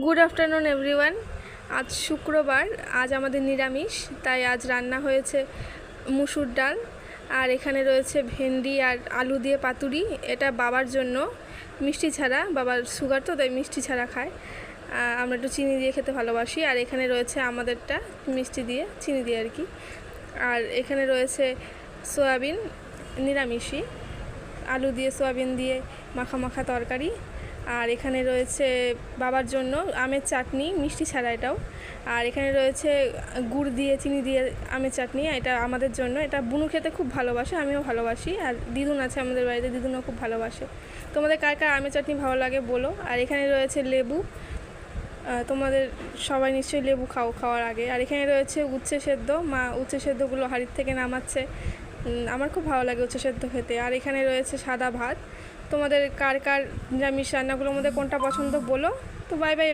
Good afternoon everyone. আজ শুক্রবার, আজ আমাদের নিরামিষ, তাই আজ রান্না হয়েছে মুসুর ডাল, আর এখানে রয়েছে ভেন্ডি আর আলু দিয়ে পাতুরি। এটা বাবার জন্য, মিষ্টি ছাড়া, বাবার সুগার তো তাই মিষ্টি ছাড়া খায়। আমরা একটু চিনি দিয়ে খেতে ভালোবাসি। আর এখানে রয়েছে আমাদেরটা মিষ্টি দিয়ে, চিনি দিয়ে আর কি। আর এখানে রয়েছে সয়াবিন, নিরামিষই, আলু দিয়ে সয়াবিন দিয়ে মাখা মাখা তরকারি। আর এখানে রয়েছে বাবার জন্য আমের চাটনি, মিষ্টি ছাড়া এটাও। আর এখানে রয়েছে গুড় দিয়ে, চিনি দিয়ে আমের চাটনি, এটা আমাদের জন্য। এটা বুনু খেতে খুব ভালোবাসে, আমিও ভালোবাসি। আর দিদুন আছে আমাদের বাড়িতে, দিদুনও খুব ভালোবাসে। তোমাদের কার কার আমের চাটনি ভালো লাগে বলো। আর এখানে রয়েছে লেবু, তোমাদের সবাই নিশ্চয়ই লেবু খাওয়ার আগে। আর এখানে রয়েছে উচ্ছে সেদ্ধ, মা উচ্ছে সেদ্ধগুলো হাঁড়ির থেকে নামাচ্ছে। আমার খুব ভালো লাগে উচ্ছে সেদ্ধ খেতে। আর এখানে রয়েছে সাদা ভাত। তোমাদের কার কার নিরামিষ রান্নাগুলোর মধ্যে কোনটা পছন্দ বলো। তো বাই বাই।